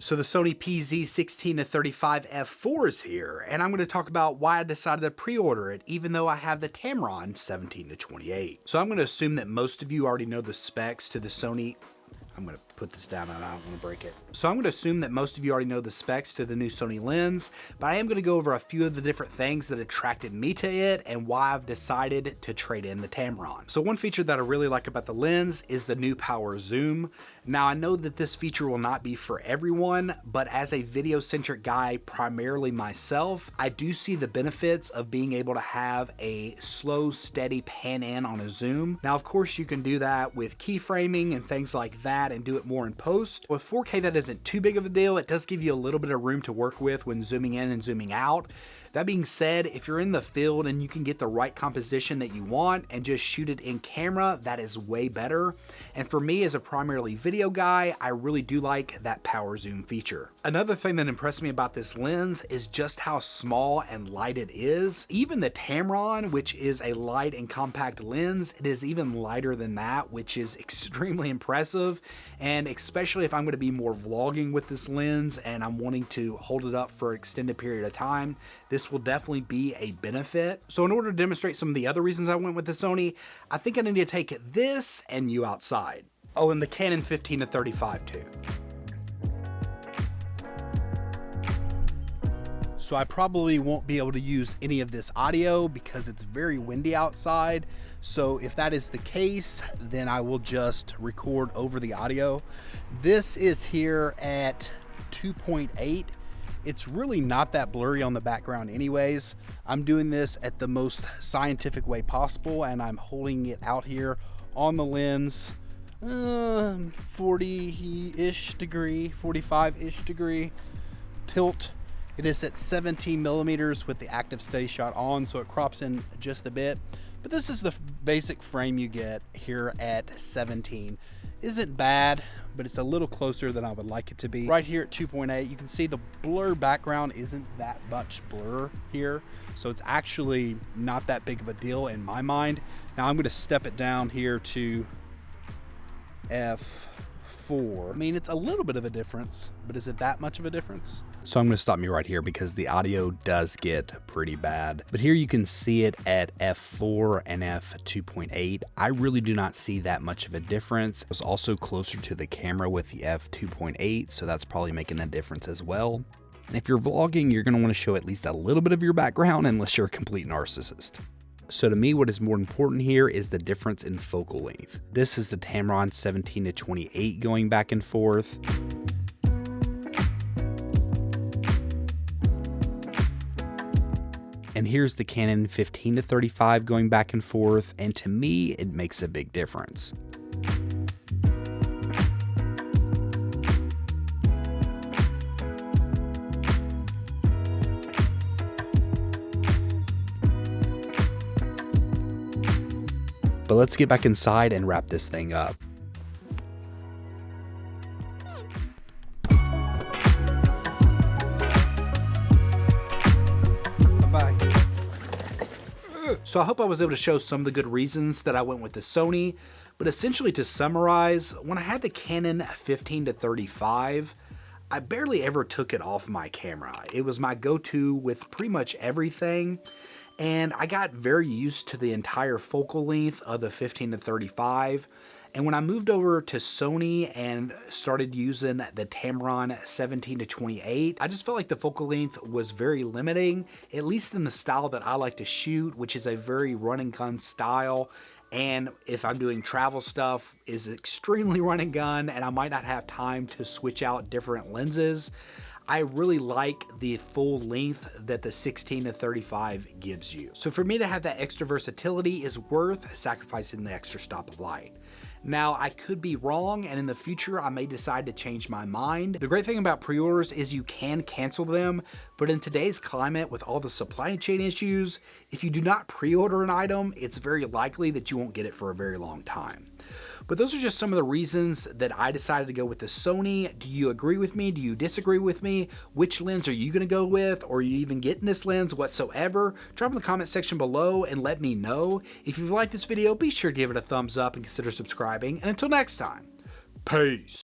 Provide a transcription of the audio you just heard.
So the Sony PZ 16-35 f4 is here, and I'm going to talk about why I decided to pre-order it even though I have the Tamron 17-28. So I'm going to assume that most of you already know the specs to the Sony. I'm going to put this down and I don't want to break it. So I'm going to assume that most of you already know the specs to the new Sony lens, but I am going to go over a few of the different things that attracted me to it and why I've decided to trade in the Tamron. So one feature that I really like about the lens is the new power zoom. Now I know that this feature will not be for everyone, but as a video-centric guy, primarily myself, I do see the benefits of being able to have a slow, steady pan in on a zoom. Now of course you can do that with keyframing and things like that and do it more in post. With 4K that isn't too big of a deal. It does give you a little bit of room to work with when zooming in and zooming out. That being said, if you're in the field and you can get the right composition that you want and just shoot it in camera, that is way better. And for me as a primarily video guy, I really do like that power zoom feature. Another thing that impressed me about this lens is just how small and light it is. Even the Tamron, which is a light and compact lens, it is even lighter than that, which is extremely impressive. And especially if I'm going to be more vlogging with this lens and I'm wanting to hold it up for an extended period of time, this will definitely be a benefit. So in order to demonstrate some of the other reasons I went with the Sony, I think I need to take this and you outside. Oh, and the Canon 15-35 too. So I probably won't be able to use any of this audio because it's very windy outside. So if that is the case, then I will just record over the audio. This is here at 2.8. It's really not that blurry on the background anyways. I'm doing this at the most scientific way possible and I'm holding it out here on the lens 40-ish degree, 45-ish degree tilt. It is at 17 millimeters with the active steady shot on, so it crops in just a bit. But this is the basic frame you get here at 17. Isn't bad, but it's a little closer than I would like it to be. Right here at 2.8, you can see the blur background isn't that much blur here. So it's actually not that big of a deal in my mind. Now I'm gonna step it down here to F4. I mean, it's a little bit of a difference, but is it that much of a difference? So I'm going to stop me right here because the audio does get pretty bad. But here you can see it at F4 and F2.8. I really do not see that much of a difference. It was also closer to the camera with the F2.8, so that's probably making a difference as well. And if you're vlogging, you're going to want to show at least a little bit of your background unless you're a complete narcissist. So to me, what is more important here is the difference in focal length. This is the Tamron 17-28 going back and forth. And here's the Canon 15-35 going back and forth, and to me, it makes a big difference. But let's get back inside and wrap this thing up. So I hope I was able to show some of the good reasons that I went with the Sony, but essentially to summarize, when I had the Canon 15-35, I barely ever took it off my camera. It was my go-to with pretty much everything, and I got very used to the entire focal length of the 15-35. And when I moved over to Sony and started using the Tamron 17-28, I just felt like the focal length was very limiting, at least in the style that I like to shoot, which is a very run and gun style. And if I'm doing travel stuff, is extremely run and gun, and I might not have time to switch out different lenses. I really like the full length that the 16-35 gives you. So for me to have that extra versatility is worth sacrificing the extra stop of light. Now, I could be wrong, and in the future, I may decide to change my mind. The great thing about pre-orders is you can cancel them, but in today's climate with all the supply chain issues, if you do not pre-order an item, it's very likely that you won't get it for a very long time. But those are just some of the reasons that I decided to go with the Sony. Do you agree with me? Do you disagree with me? Which lens are you going to go with? Or are you even getting this lens whatsoever? Drop in the comment section below and let me know. If you've liked this video, be sure to give it a thumbs up and consider subscribing. And until next time, peace.